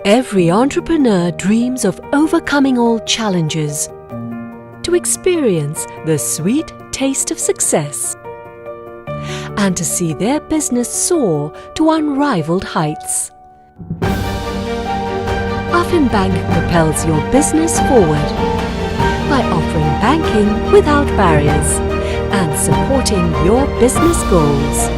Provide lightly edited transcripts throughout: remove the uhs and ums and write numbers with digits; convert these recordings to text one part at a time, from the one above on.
Every entrepreneur dreams of overcoming all challenges to experience the sweet taste of success and to see their business soar to unrivaled heights. Bank propels your business forward by offering banking without barriers and supporting your business goals.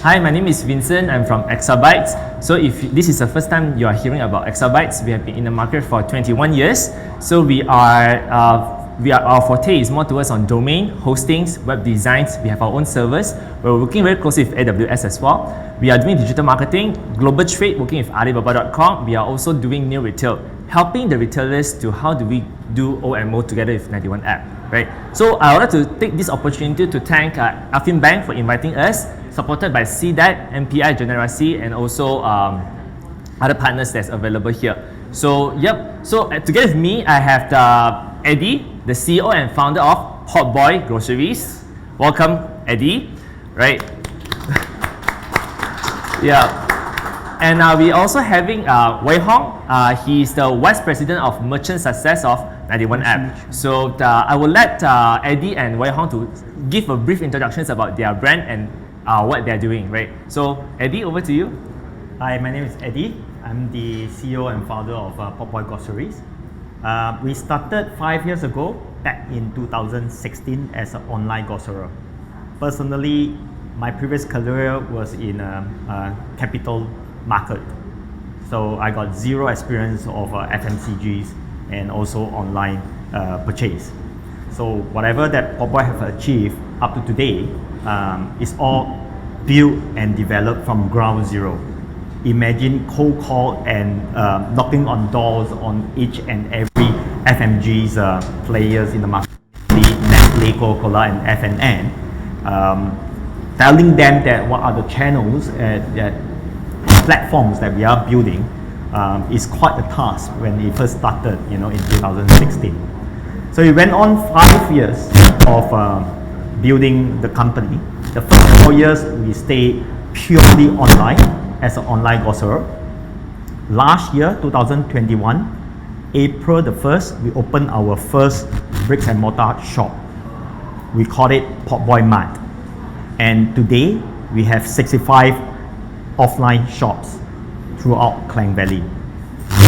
Hi, my name is Wintson. I'm from Exabytes. So if this is the first time you are hearing about Exabytes, we have been in the market for 21 years. So our forte is more towards on domain, hostings, web designs. We have our own servers. We're working very closely with AWS as well. We are doing digital marketing, global trade, working with Alibaba.com. We are also doing new retail, helping the retailers to how do we do OMO together with 91 app. Right? So I would like to take this opportunity to thank Bank for inviting us, supported by CDAC, MPI, Generasi, and also other partners that's available here. So together with me, I have Eddie, the CEO and founder of Potboy Groceries. Welcome, Eddie. Right? And we also having Wei Hong. He's the Vice President of Merchant Success of 91 app. So I will let Eddie and Wei Hong to give a brief introductions about their brand and what they're doing, right? So Eddie, over to you. Hi, my name is Eddie. I'm the CEO and founder of Potboy Groceries. We started 5 years ago, back in 2016 as an online grocer. Personally, my previous career was in capital market. So I got zero experience of FMCGs and also online purchase. So whatever that Potboy have achieved up to today is all built and developed from ground zero. Imagine cold call and knocking on doors on each and every FMG's players in the market, Nestle, Coca-Cola and FNN, telling them that what are the channels platforms that we are building is quite a task when it first started, in 2016. So it went on 5 years of building the company. The first 4 years we stayed purely online as an online grocer. Last year, 2021, April the 1st, we opened our first bricks and mortar shop. We call it Potboy Mart. And today we have 65 offline shops throughout Klang Valley.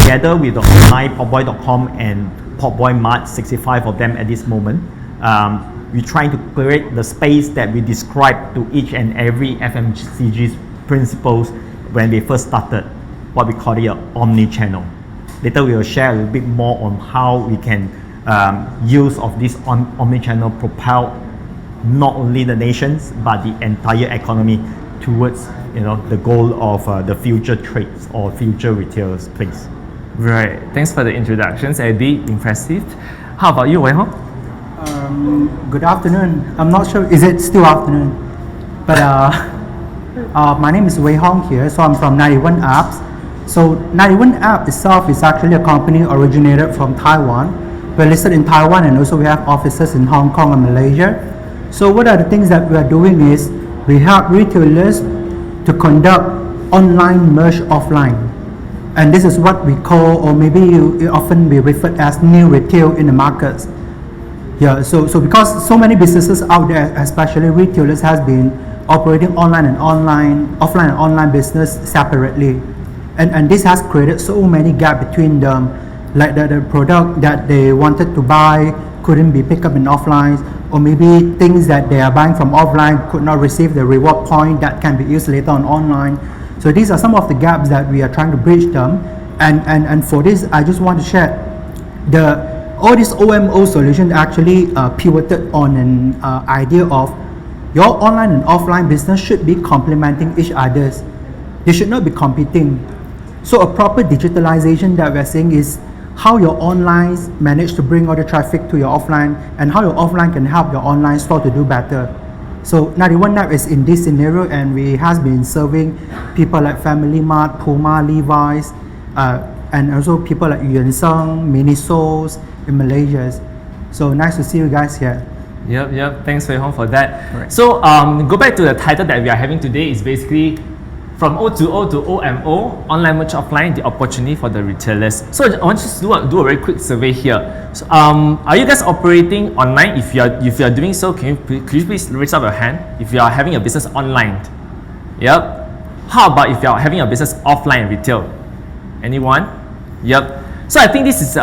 Together with the online potboy.com and Potboy Mart, 65 of them at this moment, we're trying to create the space that we describe to each and every FMCG's principles when we first started, what we call it omni-channel. Later we will share a little bit more on how we can use of this omni-channel propel not only the nations but the entire economy towards the goal of the future trades or future retailers place. Right. Thanks for the introductions, Eddie. Impressive. How about you, Wei Hong? Good afternoon. I'm not sure, is it still afternoon? But my name is Wei Hong here, so I'm from 91 Apps. So 91 App itself is actually a company originated from Taiwan. We're listed in Taiwan and also we have offices in Hong Kong and Malaysia. So what are the things that we are doing is we help retailers to conduct online merge offline. And this is what we call, or maybe it often be referred as new retail in the markets. Yeah, so because so many businesses out there, especially retailers, has been operating offline and online business separately. And this has created so many gaps between them, like the product that they wanted to buy couldn't be picked up in offline, or maybe things that they are buying from offline could not receive the reward point that can be used later on online. So these are some of the gaps that we are trying to bridge them. And for this, I just want to share all this OMO solution actually pivoted on an idea of your online and offline business should be complementing each other's. They should not be competing. So a proper digitalization that we're seeing is how your online manage to bring all the traffic to your offline and how your offline can help your online store to do better. So 91 App is in this scenario, and we has been serving people like Family Mart, Puma, Levi's, and also people like Wintson, Minisos in Malaysia. So nice to see you guys here. Yep. Thanks, Wei Hong, for that. Right. So, go back to the title that we are having today is basically from O2O to OMO, online merch offline, the opportunity for the retailers. So, I want you to do a very quick survey here. So, are you guys operating online? If you are doing so, could you please raise up your hand if you are having a business online? Yep. How about if you are having a business offline retail? Anyone? Yep. So I think this is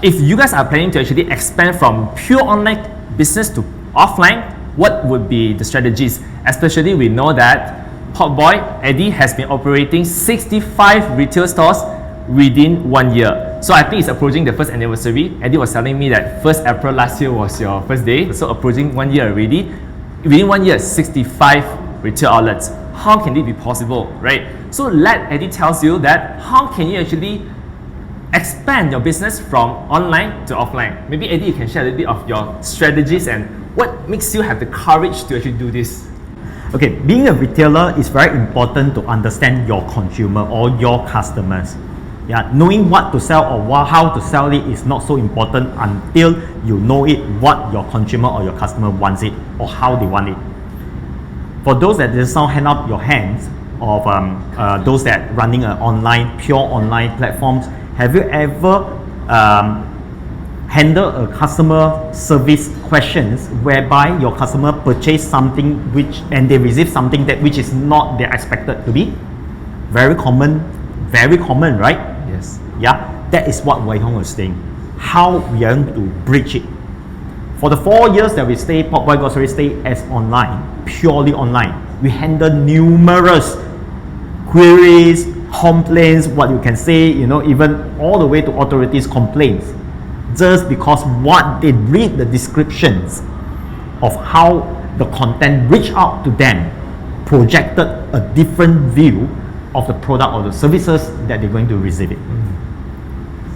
if you guys are planning to actually expand from pure online business to offline, what would be the strategies? Especially we know that Potboy, Eddie, has been operating 65 retail stores within 1 year. So I think it's approaching the first anniversary. Eddie was telling me that 1st April last year was your first day, so approaching 1 year already. Within 1 year, 65 retail outlets. How can it be possible, right? So let Eddie tells you that how can you actually expand your business from online to offline. Maybe Eddie, you can share a little bit of your strategies and what makes you have the courage to actually do this. Okay, being a retailer is very important to understand your consumer or your customers. Yeah, knowing what to sell or how to sell it is not so important until you know it, what your consumer or your customer wants it or how they want it. For those that just now hand up your hands of those that running an pure online platforms, have you ever handled a customer service questions whereby your customer purchased something and they receive something which is not they expected to be? Very common, right? Yes. Yeah, that is what Wei Hong was saying. How we are going to bridge it. For the 4 years that we stay, Potboy Groceries stay as online, purely online. We handle numerous queries, complaints, what you can say, even all the way to authorities' complaints, just because what they read the descriptions of how the content reached out to them projected a different view of the product or the services that they're going to receive it.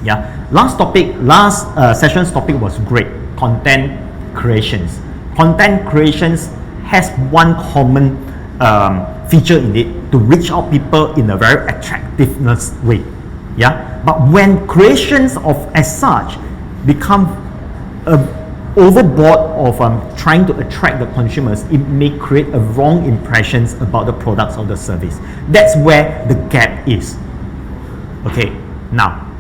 Yeah, last session's topic was great, content creations. Content creations has one common feature in it to reach out people in a very attractiveness way. Yeah, but when creations as such become overboard of trying to attract the consumers, it may create a wrong impressions about the products or the service. That's where the gap is. Okay, now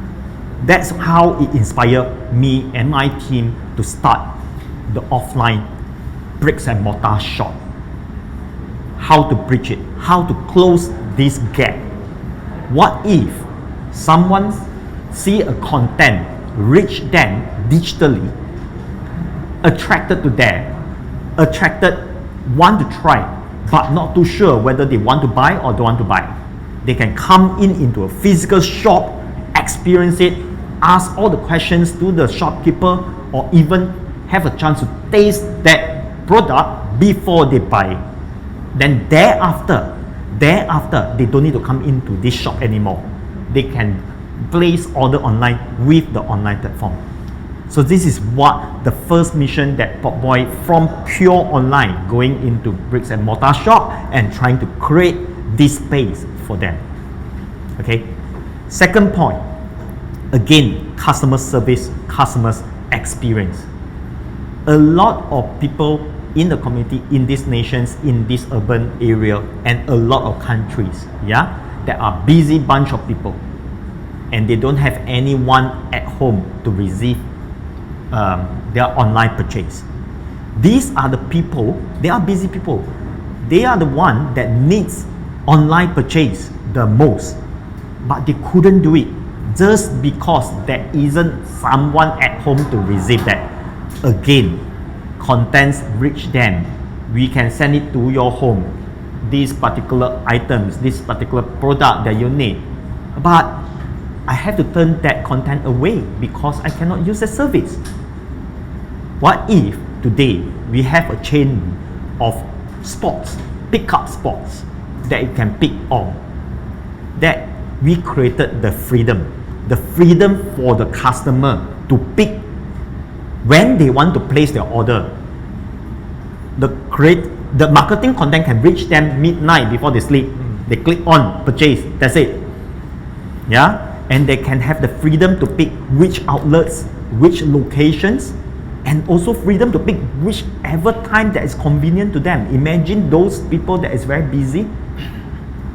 that's how it inspired me and my team to start the offline bricks and mortar shop. How to bridge it, how to close this gap. What if someone see a content reach them digitally, attracted to them, want to try, but not too sure whether they want to buy or don't want to buy? They can come into a physical shop, experience it, ask all the questions to the shopkeeper, or even have a chance to taste that product before they buy it. Then thereafter, they don't need to come into this shop anymore. They can place order online with the online platform. So this is what the first mission that Potboy from pure online going into bricks and mortar shop and trying to create this space for them. Okay. Second point, again, customer service, customers experience. A lot of people in the community, in these nations, in this urban area, and a lot of countries, yeah, there are busy bunch of people, and they don't have anyone at home to receive their online purchase. These are the people, they are busy people. They are the one that needs online purchase the most, but they couldn't do it just because there isn't someone at home to receive that. Again, contents reach them. We can send it to your home. These particular items, this particular product that you need. But I have to turn that content away because I cannot use the service. What if today we have a chain of spots, pickup spots that it can pick on? That we created the freedom for the customer to pick when they want to place their order. The the marketing content can reach them midnight before they sleep. They click on purchase, that's it. Yeah, and they can have the freedom to pick which outlets, which locations, and also freedom to pick whichever time that is convenient to them. Imagine those people that is very busy,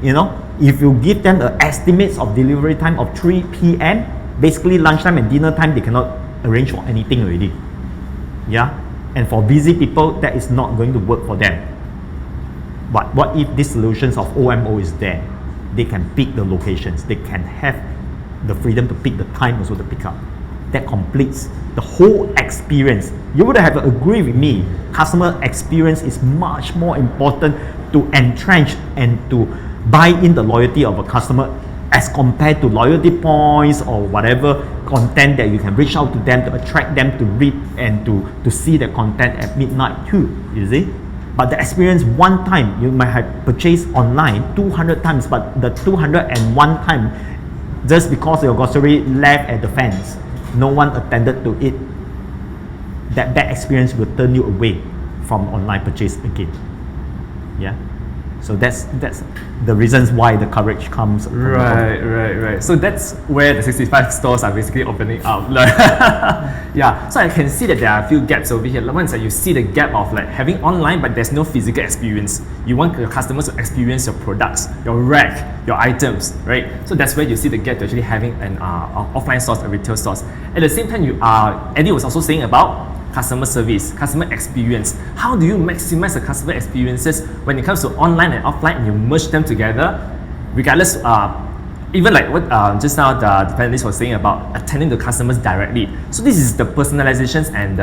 you know, if you give them the estimates of delivery time of 3 p.m, basically lunchtime and dinner time, they cannot arrange for anything already. Yeah, and for busy people, that is not going to work for them. But what if these solutions of OMO is there? They can pick the locations, they can have the freedom to pick the time also to pick up. That completes the whole experience. You would have agreed with me, customer experience is much more important to entrench and to buy in the loyalty of a customer as compared to loyalty points or whatever content that you can reach out to them to attract them to read and to see the content at midnight too, you see. But the experience one time, you might have purchased online 200 times, but the 201 time, just because your grocery left at the fence, no one attended to it, that bad experience will turn you away from online purchase again. Yeah. So that's the reasons why the coverage comes from Right. So that's where the 65 stores are basically opening up. Yeah. So I can see that there are a few gaps over here. Once you see the gap of like having online, but there's no physical experience. You want your customers to experience your products, your rack, your items, right? So that's where you see the gap to actually having an offline stores, a retail stores. At the same time, Eddie was also saying about customer service, customer experience. How do you maximize the customer experiences when it comes to online and offline and you merge them together, regardless, even like what just now the panelist was saying about attending to customers directly. So this is the personalizations and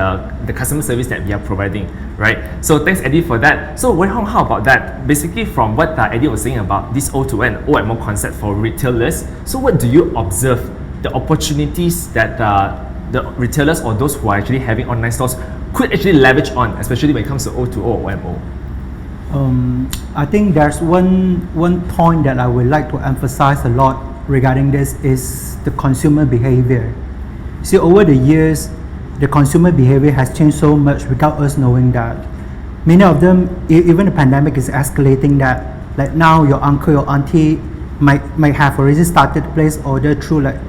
the customer service that we are providing, right? So thanks Eddie for that. So Wei Hong, how about that? Basically from what Eddie was saying about this O2O and OMO concept for retailers, so what do you observe the opportunities that the retailers or those who are actually having online stores could actually leverage on, especially when it comes to O2O or OMO? I think there's one point that I would like to emphasize a lot regarding this is the consumer behavior. See, over the years, the consumer behavior has changed so much without us knowing that. Many of them, even the pandemic is escalating that, like now your uncle, your auntie might have already started to place order through like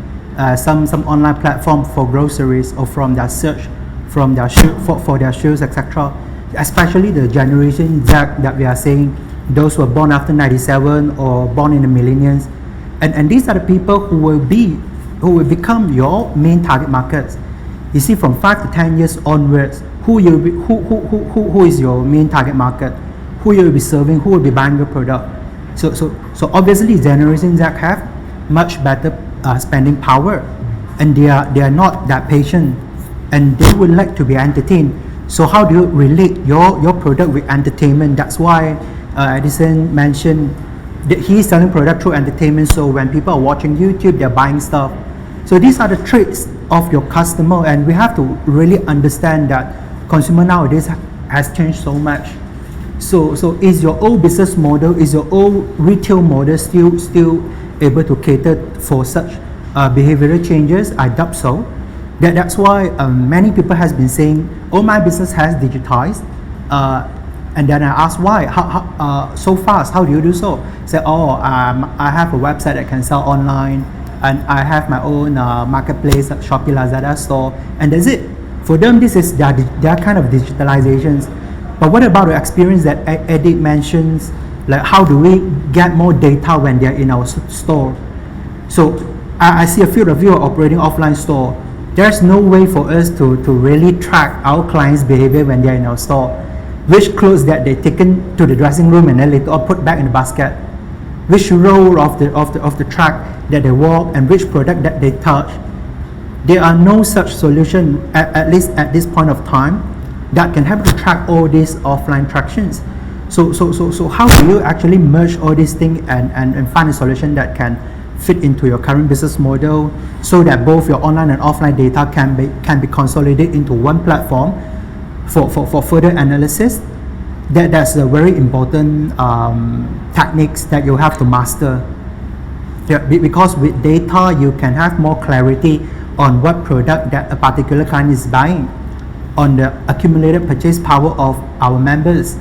some online platform for groceries or from their search, from their for their shoes, etc. Especially the generation Z that we are saying, those who are born after 97 or born in the millennials, and these are the people who will become your main target markets. You see, from 5 to 10 years onwards, who is your main target market? Who you will be serving? Who will be buying your product? So obviously, Generation Z have much better spending power, and they are not that patient, and they would like to be entertained. So how do you relate your product with entertainment? That's why Edison mentioned that he's selling product through entertainment. So when people are watching YouTube, they're buying stuff. So these are the traits of your customer, and we have to really understand that consumer nowadays has changed so much. So is your old business model, is your old retail model still able to cater for such behavioral changes? I doubt so. That's why many people has been saying, oh, my business has digitized, and then I ask why, how so fast, how do you do so? Say, I have a website that can sell online, and I have my own marketplace, Shopee, Lazada store, and that's it. For them, this is their kind of digitalizations. But what about the experience that Eddie mentions? Like, how do we get more data when they're in our store? So I see a few of you are operating offline store. There's no way for us to really track our clients' behavior when they're in our store. Which clothes that they taken to the dressing room and then later on put back in the basket. Which row of the track that they walk and which product that they touch. There are no such solution, at least at this point of time, that can help to track all these offline tractions. So how do you actually merge all these things and find a solution that can fit into your current business model, so that both your online and offline data can be consolidated into one platform for further analysis? That's a very important techniques that you have to master. Yeah, because with data you can have more clarity on what product that a particular client is buying, on the accumulated purchase power of our members.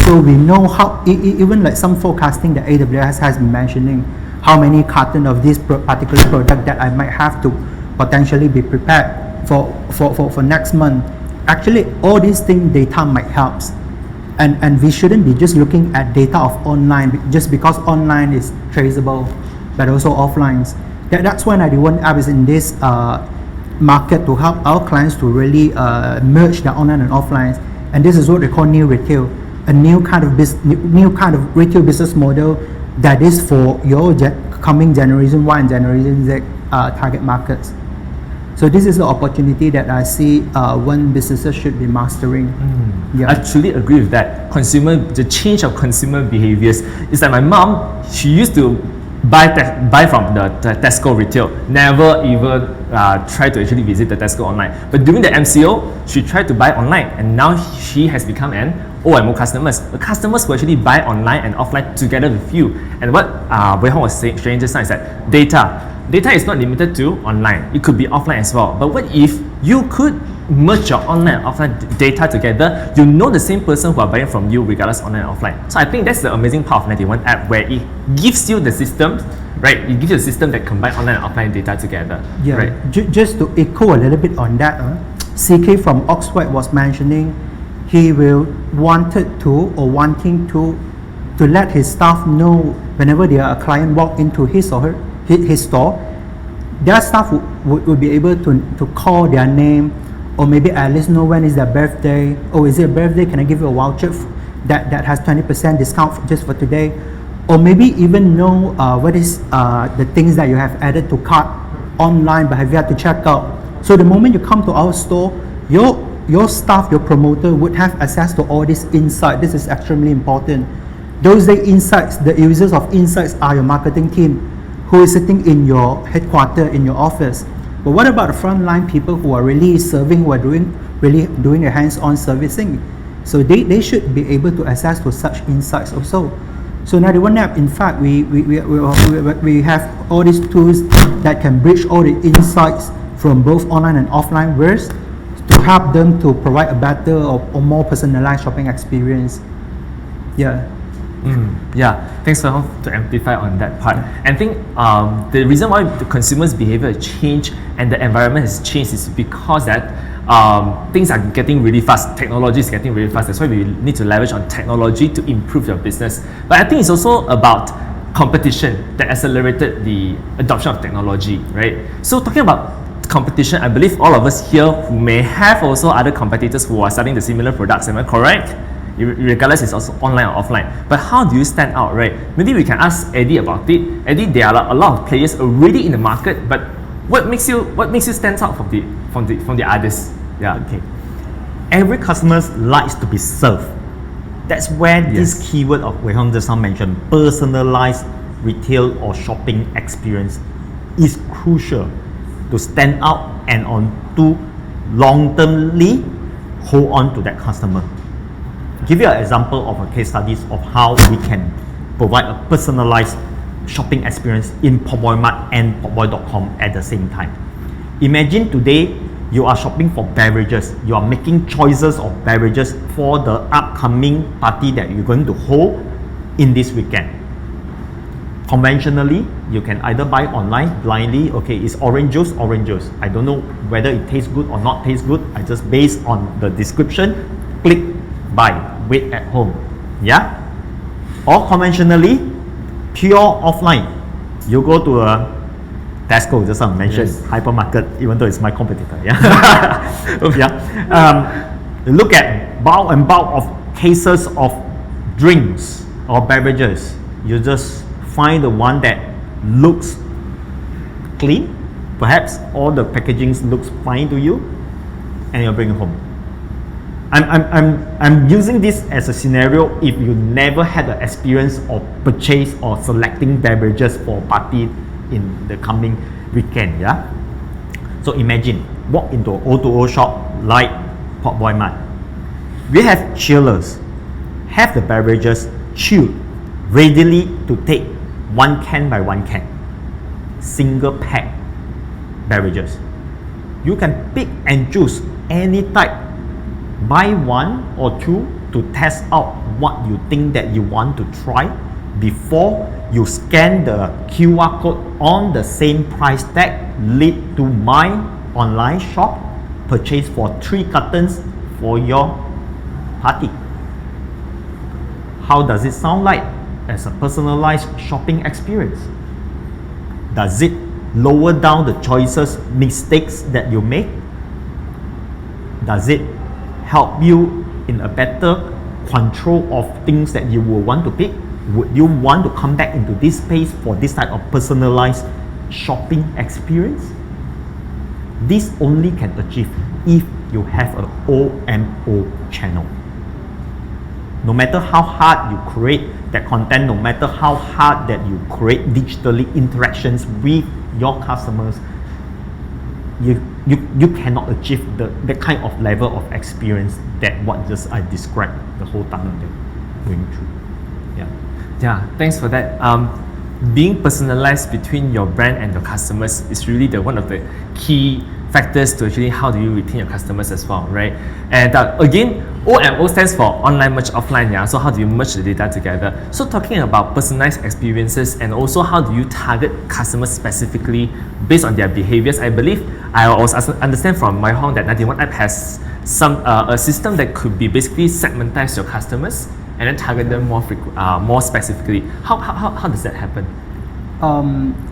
So we know how, even like some forecasting that AWS has been mentioning, how many carton of this particular product that I might have to potentially be prepared for next month. Actually, all these things data might help. And we shouldn't be just looking at data of online just because online is traceable, but also offline. That's why 91 App is in this market to help our clients to really merge the online and offline. And this is what they call new retail, a new kind of retail business model that is for your coming Generation Y and Generation Z target markets. So this is the opportunity that I see when businesses should be mastering. Yeah. I truly agree with that. The change of consumer behaviors is like my mom. She used to buy from the Tesco retail. Never even try to actually visit the Tesco online. But during the MCO, she tried to buy online, and now she has become an OMO customers. The customers who actually buy online and offline together with you. And what Wei Hong was saying just now is that data is not limited to online. It could be offline as well. But what if you could merge your online and offline data together? You know the same person who are buying from you regardless online and offline. So I think that's the amazing part of 91 app, where it gives you the system, right? It gives you a system that combines online and offline data together. Yeah. Right? Just to echo a little bit on that, CK from Oxford was mentioning he wanting to let his staff know whenever a client walk into his store, their staff would be able to call their name, or maybe at least know when is their birthday. Oh, is it a birthday? Can I give you a voucher that has 20% discount just for today? Or maybe even know what is the things that you have added to cart online but have yet to check out. So the moment you come to our store, your staff, your promoter would have access to all this insight. This is extremely important. Those insights, the users of insights are your marketing team, who is sitting in your headquarters, in your office. But what about the frontline people who are really serving, who are really doing a hands-on servicing? So they should be able to access to such insights also. So 91 app, in fact, we have all these tools that can bridge all the insights from both online and offline worlds to help them to provide a better or more personalized shopping experience. Yeah. Yeah, thanks for to amplify on that part. And I think the reason why the consumer's behavior has changed and the environment has changed is because that things are getting really fast. Technology is getting really fast. That's why we need to leverage on technology to improve your business. But I think it's also about competition that accelerated the adoption of technology, right? So talking about competition, I believe all of us here who may have also other competitors who are selling the similar products. Am I correct? Regardless, it's also online or offline. But how do you stand out, right? Maybe we can ask Eddie about it. Eddie, there are a lot of players already in the market, but what makes you stand out from the others? Yeah. Okay. Every customer likes to be served. That's where this keyword of Wei Hong just now mentioned, personalized retail or shopping experience, is crucial to stand out and on to long-termly hold on to that customer. Give you an example of a case studies of how we can provide a personalized shopping experience in Potboy Mart and Potboy.com at the same time. Imagine today you are shopping for beverages. You are making choices of beverages for the upcoming party that you're going to hold in this weekend. Conventionally, you can either buy online blindly. Okay, it's orange juice. I don't know whether it tastes good or not tastes good. I just based on the description, click buy, wait at home. Yeah? Or conventionally, pure offline. You go to a Tesco, just some mentioned, hypermarket, even though it's my competitor. Yeah. Look at bulk of cases of drinks or beverages. You just find the one that looks clean. Perhaps all the packaging looks fine to you, and you bring it home. I'm using this as a scenario if you never had the experience of purchase or selecting beverages for a party in the coming weekend. Yeah. So imagine walk into an O2O shop like Potboy Mart. We have chillers, have the beverages chilled, readily to take 1 can by 1 can, single pack beverages. You can pick and choose any type. Buy 1 or 2 to test out what you think that you want to try before you scan the QR code on the same price tag, lead to my online shop, purchase for 3 cartons for your party. How does it sound like as a personalized shopping experience? Does it lower down the choices, mistakes that you make? Does it help you in a better control of things that you will want to pick? Would you want to come back into this space for this type of personalized shopping experience? This only can achieve if you have an OMO channel. No matter how hard you create that content, no matter how hard that you create digitally interactions with your customers, you cannot achieve the kind of level of experience that what just I described the whole time that going through. Yeah, thanks for that. Being personalized between your brand and your customers is really one of the key factors to actually how do you retain your customers as well, right? And again, OMO stands for online merge offline, yeah. So how do you merge the data together? So talking about personalized experiences and also how do you target customers specifically based on their behaviors, I believe I also understand from my home that 91 app has some a system that could be basically segmentize your customers and then target them more specifically. How does that happen?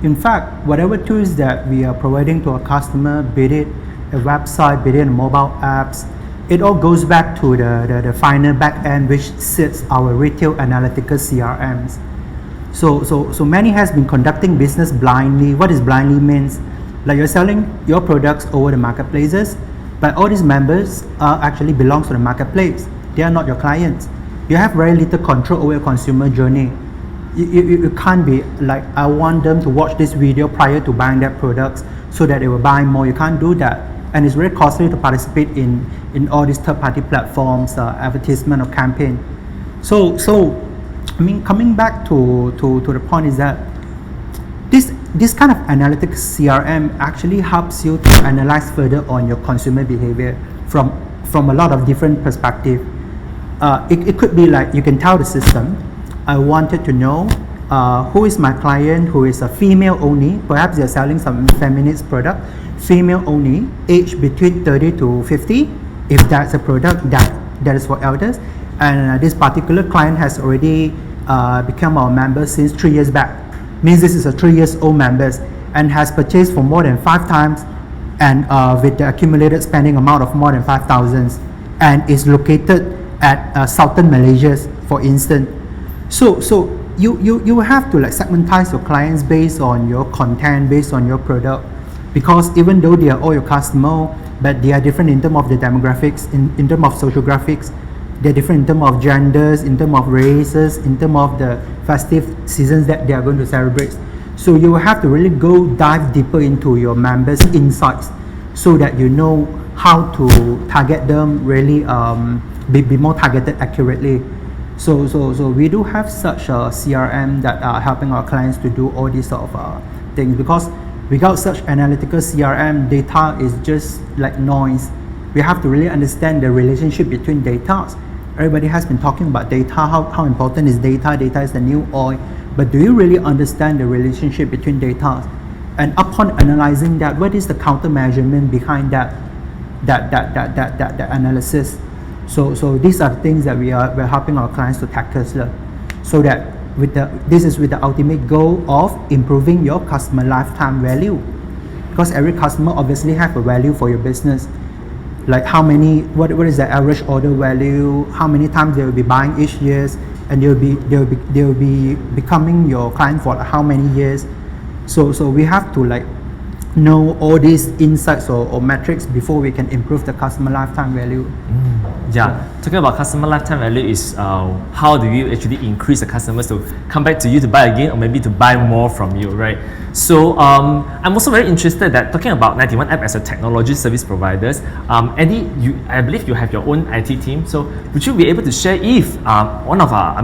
In fact, whatever tools that we are providing to our customer, be it a website, be it mobile apps, it all goes back to the final back end, which sits our retail analytical CRMs. So many has been conducting business blindly. What is blindly means? Like you're selling your products over the marketplaces, but all these members actually belongs to the marketplace. They are not your clients. You have very little control over your consumer journey. You can't be like, I want them to watch this video prior to buying their products so that they will buy more. You can't do that. And it's very costly to participate in all these third-party platforms, advertisement or campaign. So I mean, coming back to the point is that this kind of analytics CRM actually helps you to analyze further on your consumer behavior from a lot of different perspectives. It could be like you can tell the system, I wanted to know who is my client who is a female only, perhaps they're selling some feminist product, female only, age between 30 to 50, if that's a product that is for elders, and this particular client has already become our member since 3 years back, means this is a 3 years old members and has purchased for more than 5 times and with the accumulated spending amount of more than 5,000 and is located at southern Malaysia, for instance. So you have to like segmentize your clients based on your content, based on your product, because even though they are all your customer, but they are different in terms of the demographics, in terms of sociographics, they're different in terms of genders, in terms of races, in terms of the festive seasons that they are going to celebrate. So you will have to really dive deeper into your members' insights so that you know how to target them really be more targeted accurately. So we do have such a CRM that are helping our clients to do all these sort of things, because without such analytical CRM, data is just like noise. We have to really understand the relationship between data. Everybody has been talking about data, how important is data, data is the new oil, but do you really understand the relationship between data? And upon analyzing that, what is the countermeasurement behind that analysis? So these are things that we're helping our clients to tackle, so that this is with the ultimate goal of improving your customer lifetime value, because every customer obviously have a value for your business, like what is the average order value, how many times they will be buying each year, and they'll be becoming your client for how many years. So we have to like know all these insights or metrics before we can improve the customer lifetime value. Talking about customer lifetime value is how do you actually increase the customers to come back to you to buy again, or maybe to buy more from you, right? So I'm also very interested that talking about 91 app as a technology service providers, Andy, I believe you have your own IT team. So would you be able to share if one of our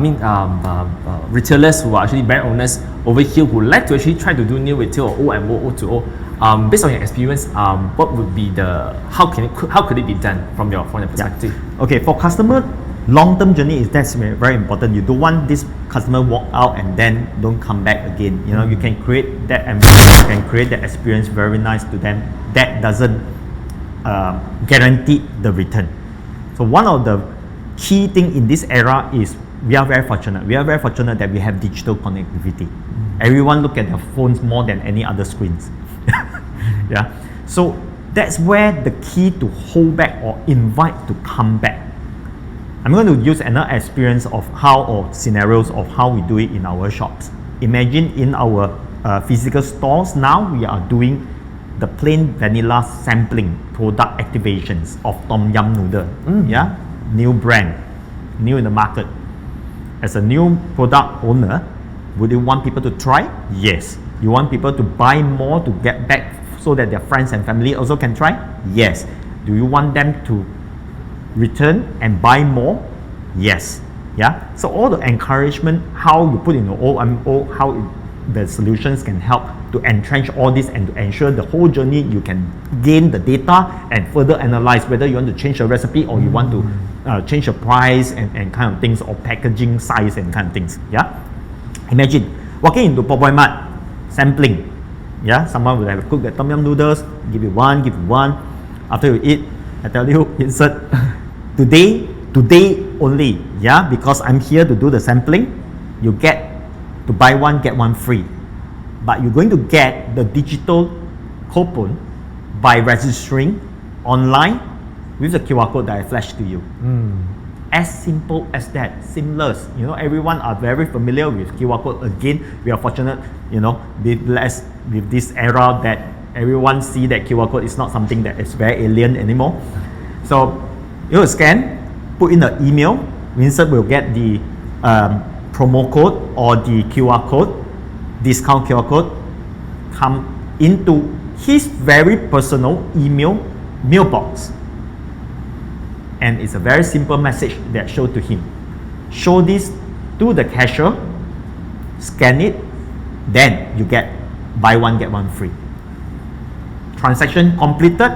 retailers who are actually brand owners over here who like to actually try to do new retail or OMO, O2O, based on your experience, what would be how could it be done from your perspective? Okay, for customer long-term journey is that's very important. You don't want this customer walk out and then don't come back again. You know, you can create that environment, you can create that experience very nice to them. That doesn't guarantee the return. So one of the key thing in this era is we are very fortunate. We are very fortunate that we have digital connectivity. Everyone look at their phones more than any other screens. Yeah. So that's where the key to hold back or invite to come back. I'm going to use another experience of how or scenarios of how we do it in our shops. Imagine in our physical stores now we are doing the plain vanilla sampling product activations of Tom Yum noodle. Yeah, new brand, new in the market. As a new product owner, would you want people to try? Yes. You want people to buy more to get back so that their friends and family also can try? Yes. Do you want them to return and buy more? Yes. Yeah. So all the encouragement, how you put in the OMO, how the solutions can help to entrench all this and to ensure the whole journey you can gain the data and further analyze whether you want to change your recipe or you want to change your price and kind of things, or packaging size and kind of things. Yeah. Imagine walking into Potboy Mart, sampling. Yeah, someone will have cooked the tom yum noodles, give you one. After you eat, I tell you, insert today only. Yeah, because I'm here to do the sampling, you get to buy one get one free. But you're going to get the digital coupon by registering online with the QR code that I flashed to you. As simple as that, seamless. You know, everyone are very familiar with QR code. Again, we are fortunate, you know, with this era that everyone see that QR code is not something that is very alien anymore. So you will scan, put in the email, Wintson will get the promo code or the QR code, discount QR code, come into his very personal mailbox. And it's a very simple message that show to him. Show this to the cashier, scan it, then you get buy one get one free. Transaction completed,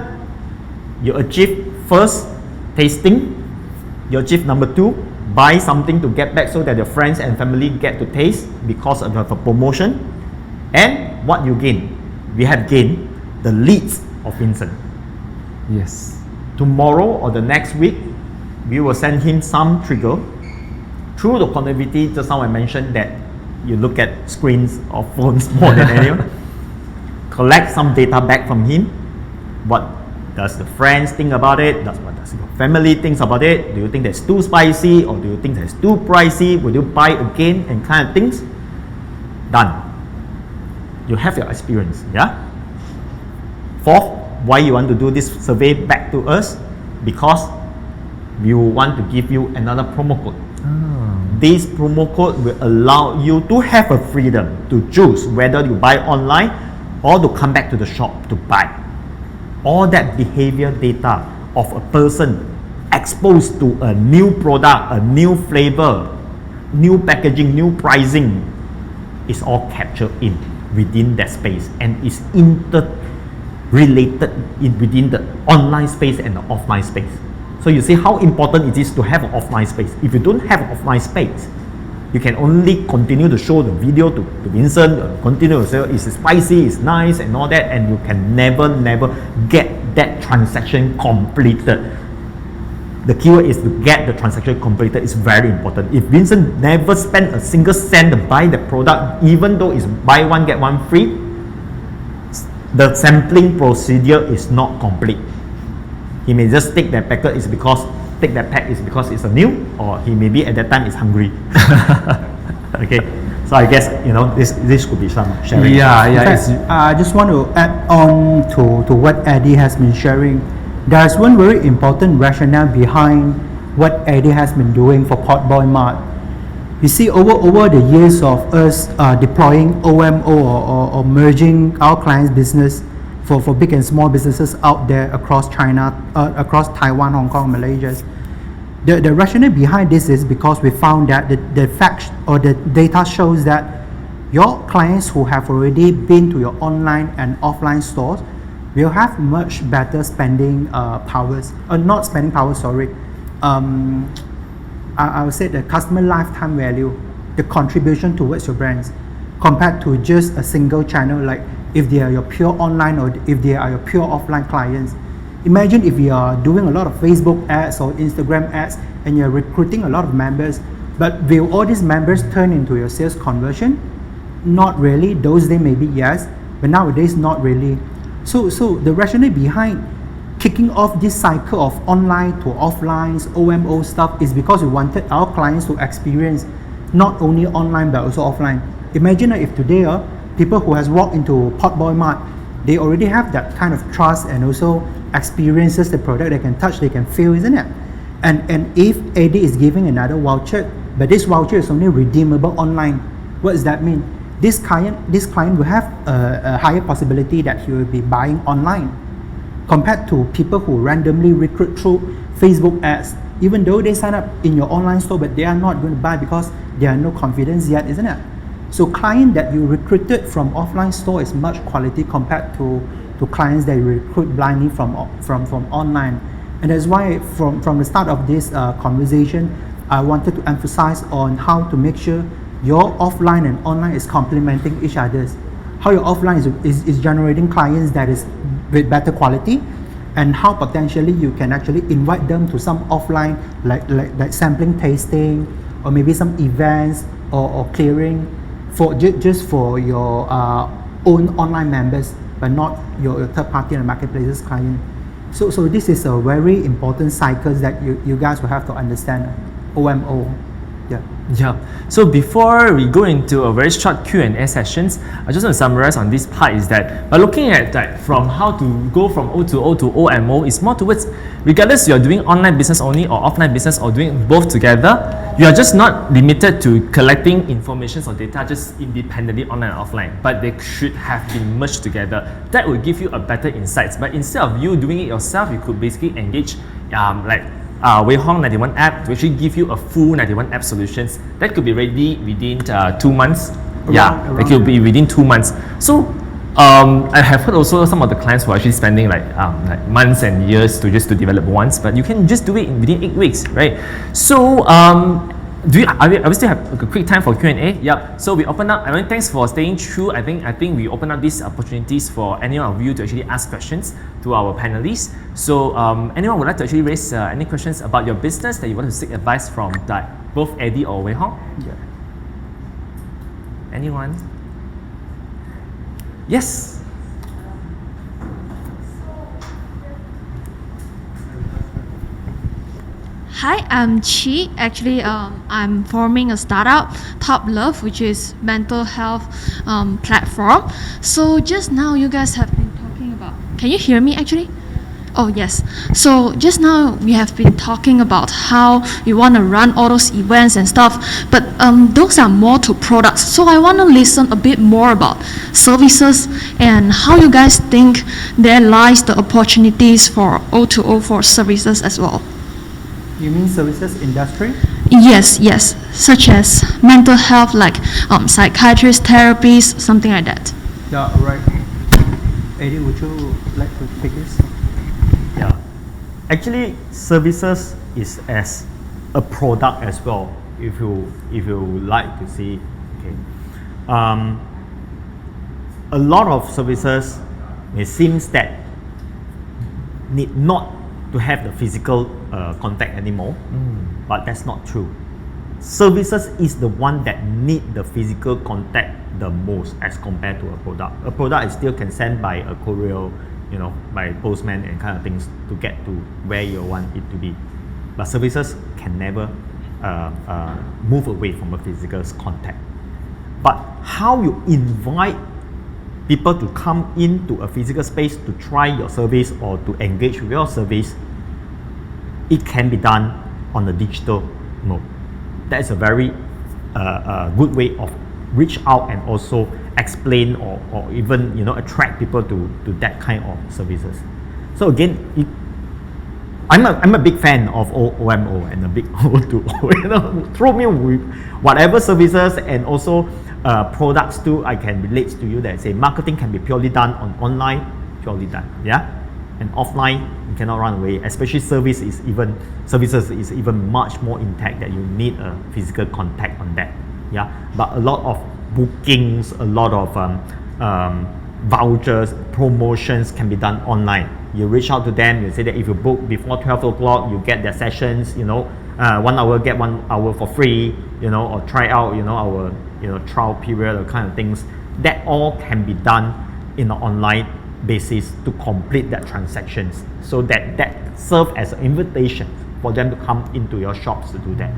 you achieve first tasting, you achieve number 2, buy something to get back so that your friends and family get to taste because of a promotion. And what you gain? We have gained the leads of Wintson. Yes. Tomorrow or the next week, we will send him some trigger through the connectivity. Just now I mentioned that you look at screens of phones more than anyone. Collect some data back from him. What does the friends think about it? What does your family think about it? Do you think that's too spicy or do you think that's too pricey? Will you buy again and kind of things? Done. You have your experience. Yeah. Fourth, why you want to do this survey back to us? Because we want to give you another promo code. This promo code will allow you to have a freedom to choose whether you buy online or to come back to the shop to buy. All that behavior data of a person exposed to a new product, a new flavor, new packaging, new pricing is all captured in within that space and is related within the online space and the offline space. So you see how important it is to have an offline space. If you don't have an offline space, you can only continue to show the video to Wintson, continue to say it's spicy, it's nice and all that, and you can never get that transaction completed. The keyword is to get the transaction completed. It's very important. If Wintson never spent a single cent to buy the product, even though it's buy one get one free, the sampling procedure is not complete. He may just take that pack is because it's a new, or he may be at that time is hungry. Okay, so I guess this could be some sharing. I just want to add on to what Eddie has been sharing. There's one very important rationale behind what Eddie has been doing for Potboy Mart. You see, over the years of us deploying OMO or merging our clients' business for big and small businesses out there across China, across Taiwan, Hong Kong, Malaysia, the rationale behind this is because we found that the fact or the data shows that your clients who have already been to your online and offline stores will have much better spending powers, not spending power, sorry. I would say the customer lifetime value, the contribution towards your brands, compared to just a single channel, like if they are your pure online or if they are your pure offline clients. Imagine if you are doing a lot of Facebook ads or Instagram ads and you're recruiting a lot of members, but will all these members turn into your sales conversion? Not really. Those days maybe yes, but nowadays not really. So the rationale behind kicking off this cycle of online to offline OMO stuff is because we wanted our clients to experience not only online but also offline. Imagine if today people who has walked into Potboy Mart, they already have that kind of trust and also experiences the product, they can touch, they can feel, isn't it? And if AD is giving another voucher, but this voucher is only redeemable online, what does that mean? This client will have a higher possibility that he will be buying online compared to people who randomly recruit through Facebook ads, even though they sign up in your online store, but they are not going to buy because they have no confidence yet, isn't it? So client that you recruited from offline store is much quality compared to clients that you recruit blindly from online. And that's why from the start of this conversation, I wanted to emphasize on how to make sure your offline and online is complementing each other's. How your offline is generating clients that is with better quality, and how potentially you can actually invite them to some offline like sampling, tasting, or maybe some events or clearing for just for your own online members, but not your third party and marketplaces client. So this is a very important cycle that you guys will have to understand. OMO. Yeah. So before we go into a very short Q&A sessions, I just want to summarize on this part is that by looking at that from how to go from O2O to OMO, is more towards regardless you're doing online business only or offline business or doing both together, you are just not limited to collecting information or data just independently online and offline, but they should have been merged together. That will give you a better insights. But instead of you doing it yourself, you could basically engage Wei Hong 91 app to actually give you a full 91 app solutions that could be ready within 2 months. It could be within 2 months. So I have heard also some of the clients who are actually spending like months and years to develop once, but you can just do it within 8 weeks, right? So are we still have a quick time for Q&A? Yep. So we open up. I mean, thanks for staying through. I think we open up these opportunities for any of you to actually ask questions to our panelists. So anyone would like to actually raise any questions about your business that you want to seek advice from both Eddie or Wei Hong? Yeah. Anyone? Yes. Hi, I'm Chi. Actually, I'm forming a startup, Top Love, which is mental health platform. So just now you guys have been talking about, can you hear me actually? Oh yes. So just now we have been talking about how you want to run all those events and stuff, but those are more to products. So I want to listen a bit more about services and how you guys think there lies the opportunities for O2O for services as well. You mean services industry? Yes, such as mental health, like psychiatrists, therapies, something like that. Yeah, right. Eddie, would you like to take this? Yeah, actually, services is as a product as well. If you like to see, okay, a lot of services, it seems that need not to have the physical contact anymore, but that's not true. Services is the one that need the physical contact the most as compared to a product. A product is still can send by a courier, by postman and kind of things to get to where you want it to be. But services can never move away from a physical contact. But how you invite people to come into a physical space to try your service or to engage with your service, it can be done on the digital mode. That is a very good way of reach out and also explain or even attract people to that kind of services. So again, I'm a big fan of OMO and a big O2O. Throw me with whatever services and also products too. I can relate to you that say marketing can be purely done on online, purely done. Yeah. And offline, you cannot run away. Especially services is even much more intact that you need a physical contact on that. Yeah, but a lot of bookings, a lot of vouchers, promotions can be done online. You reach out to them, you say that if you book before 12 o'clock, you get their sessions, 1 hour, get 1 hour for free, or try out, our, trial period or kind of things. That all can be done in an online basis to complete that transactions. So that serve as an invitation for them to come into your shops to do that.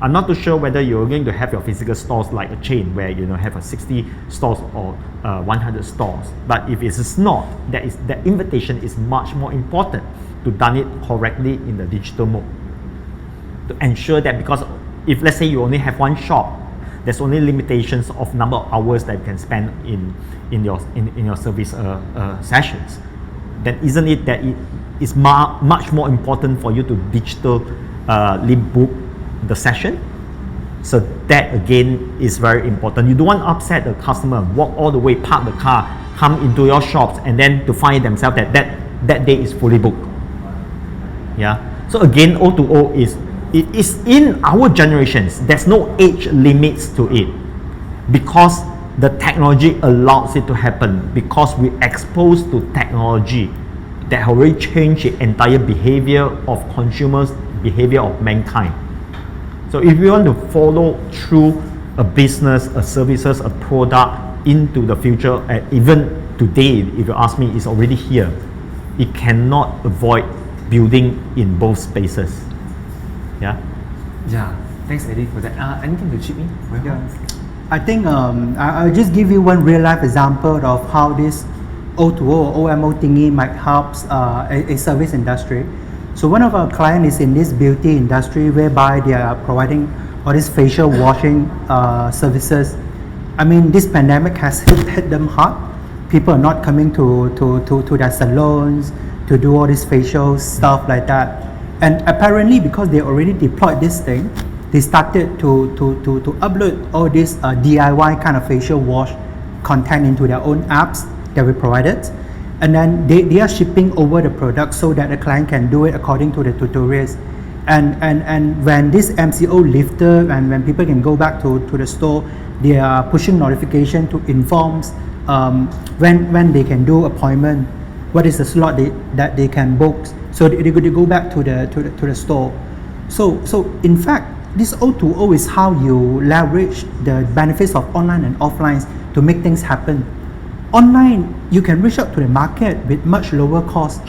I'm not too sure whether you're going to have your physical stores like a chain where have a 60 stores or 100 stores. But if it is not, that invitation is much more important to done it correctly in the digital mode. To ensure that, because if let's say you only have one shop, there's only limitations of number of hours that you can spend in your service sessions. Then isn't it that it is much more important for you to digitally book the session? So that again is very important. You don't want to upset the customer, walk all the way, park the car, come into your shops, and then to find themselves that day is fully booked. Yeah. So again, O2O is in our generations. There's no age limits to it, because the technology allows it to happen, because we exposed to technology that already changed the entire behavior of consumers, behavior of mankind. So if you want to follow through a business, a services, a product into the future, and even today, if you ask me, it's already here. It cannot avoid building in both spaces. Yeah. Yeah. Thanks, Eddie, for that. Anything to chip in? Yeah. I think I'll just give you one real life example of how this O2O or OMO thingy might help a service industry. So one of our clients is in this beauty industry whereby they are providing all these facial washing services. I mean, this pandemic has hit them hard. People are not coming to their salons to do all this facial stuff like that. And apparently, because they already deployed this thing, they started to upload all this DIY kind of facial wash content into their own apps that we provided. And then they are shipping over the product so that the client can do it according to the tutorials. And when this MCO lifted and when people can go back to the store, they are pushing notification to inform when they can do appointment, what is the slot that they can book, so they go back to the store. So in fact, this O2O is how you leverage the benefits of online and offline to make things happen. Online, you can reach out to the market with much lower cost.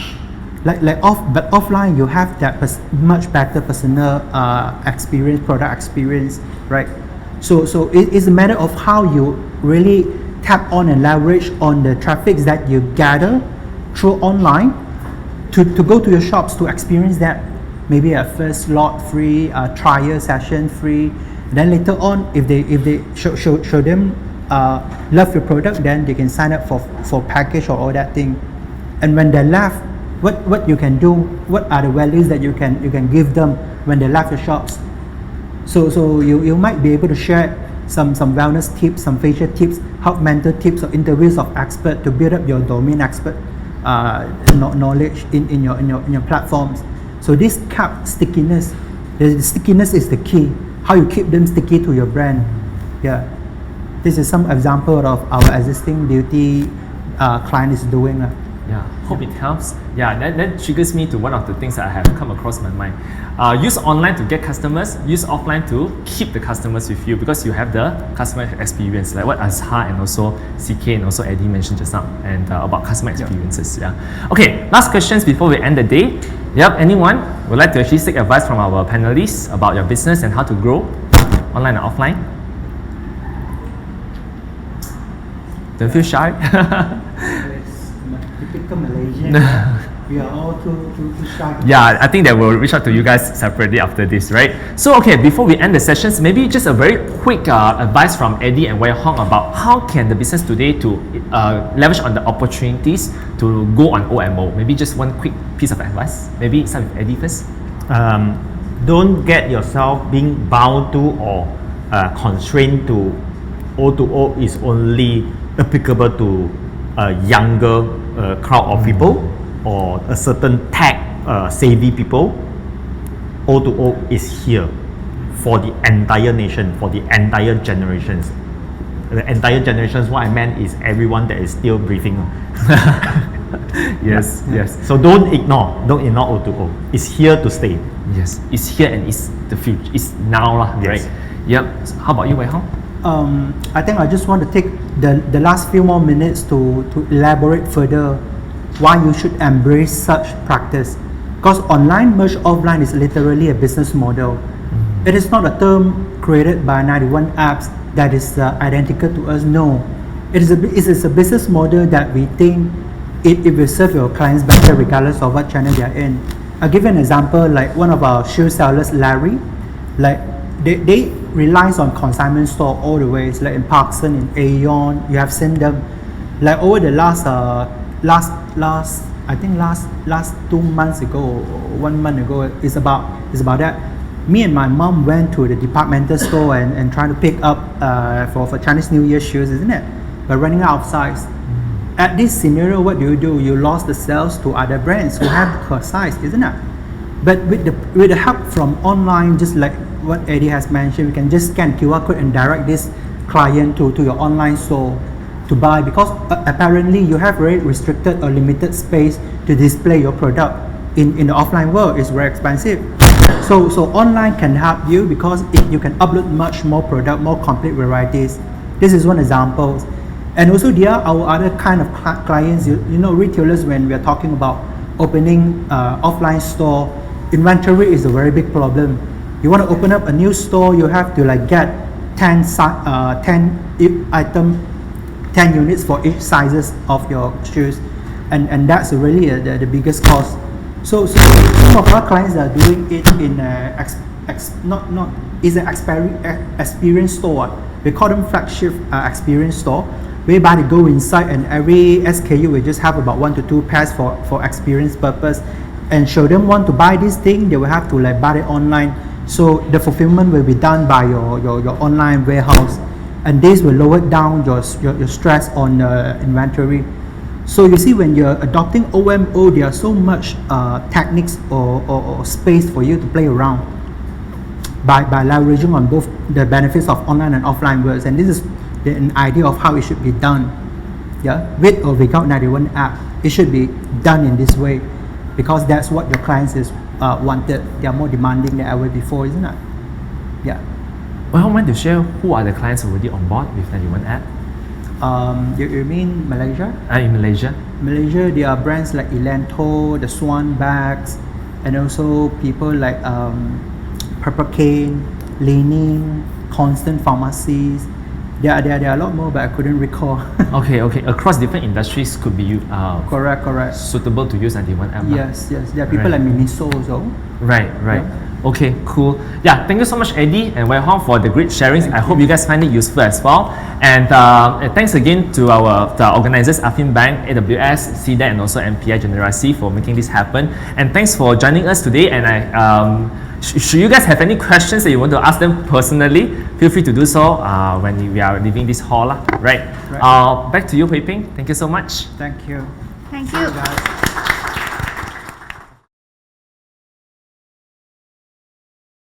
But offline, you have that much better personal experience, product experience, right? So it's a matter of how you really tap on and leverage on the traffic that you gather through online to go to your shops to experience that. Maybe a first lot free, a trial session free. Then later on, if they show them love your product, then they can sign up for package or all that thing. And when they left, what you can do, what are the values that you can give them when they left your shops. So you might be able to share some wellness tips, some facial tips, health mental tips, or interviews of experts to build up your domain expert knowledge in your platforms. So this cap stickiness, the stickiness is the key. How you keep them sticky to your brand. Yeah. This is some example of our existing beauty client is doing. Yeah, hope it helps. Yeah, that triggers me to one of the things that I have come across my mind. Use online to get customers, use offline to keep the customers with you, because you have the customer experience, like what Azhar and also CK and also Eddie mentioned just now, and about customer experiences. Yeah. Okay, last questions before we end the day. Yep, anyone would like to actually seek advice from our panelists about your business and how to grow online and offline? Don't feel shy. Typical Malaysian. We are all too shy. Yeah, I think that we'll reach out to you guys separately after this, right? So, okay, before we end the sessions, maybe just a very quick advice from Eddie and Wei Hong about how can the business today to leverage on the opportunities to go on OMO. Maybe just one quick piece of advice. Maybe start with Eddie first. Don't get yourself being bound to or constrained to O2O is only applicable to a younger crowd of people. or a certain tech savvy people, O2O is here for the entire nation, for the entire generations. The entire generations, what I meant is everyone that is still breathing. Yes, yes. So don't ignore O2O. It's here to stay. Yes, it's here and it's the future. It's now, lah, Yes. right? Yep. So how about you, Wei Hong? I think I just want to take the last few more minutes to elaborate further why you should embrace such practice. Because online merge offline is literally a business model. It is not a term created by 91 apps that is identical to us. No, it is a business model that we think it will serve your clients better regardless of what channel they are in. I'll give you an example, like one of our shoe sellers, Larry, like they relies on consignment store all the way. It's like in Parkson, in Aeon, you have seen them. Like over the last 2 months ago, or 1 month ago, it's about that. Me and my mom went to the departmental store and trying to pick up for Chinese New Year shoes, isn't it? But running out of size. At this scenario, what do? You lost the sales to other brands who have her size, isn't it? But with the help from online, just like what Eddie has mentioned, we can just scan QR code and direct this client to your online store to buy, because apparently you have very restricted or limited space to display your product. In the offline world, it's very expensive. So online can help you because you can upload much more product, more complete varieties. This is one example. And also there are our other kind of clients, you know, retailers, when we are talking about opening offline store, inventory is a very big problem. You want to open up a new store, you have to like get 10 units for each sizes of your shoes, and that's really the biggest cost. So some of our clients are doing it in experience store. We call them flagship experience store, whereby they go inside and every SKU will just have about 1 to 2 pairs for experience purpose, and show them want to buy this thing, they will have to like buy it online. So the fulfillment will be done by your online warehouse, and this will lower down your stress on inventory. So you see, when you're adopting OMO, there are so much techniques or space for you to play around by leveraging on both the benefits of online and offline worlds. And this is an idea of how it should be done. Yeah, with or without 91 app, it should be done in this way, because that's what your clients is wanted. They are more demanding than ever before, isn't it? Yeah. Well, I want to share who are the clients already on board with 91 app. You mean Malaysia? In Malaysia. Malaysia, there are brands like Elanto, the Swan bags, and also people like Purple Cane, Leaning, Constant Pharmacies. There are a lot more, but I couldn't recall. Okay. Across different industries could be Correct. suitable to use 91 app. Yes. There are people Right. like Miniso also. Right. Yeah. Okay, cool. Yeah, thank you so much, Eddie and Wei Hong, for the great sharings. I hope you guys find it useful as well. And thanks again to our organizers, Affin Bank, AWS, CDAC, and also MPI Generasi for making this happen. And thanks for joining us today. And should you guys have any questions that you want to ask them personally, feel free to do so when we are leaving this hall. Right. Back to you, Hui Ping. Thank you so much. Thank you. Thank you. Guys.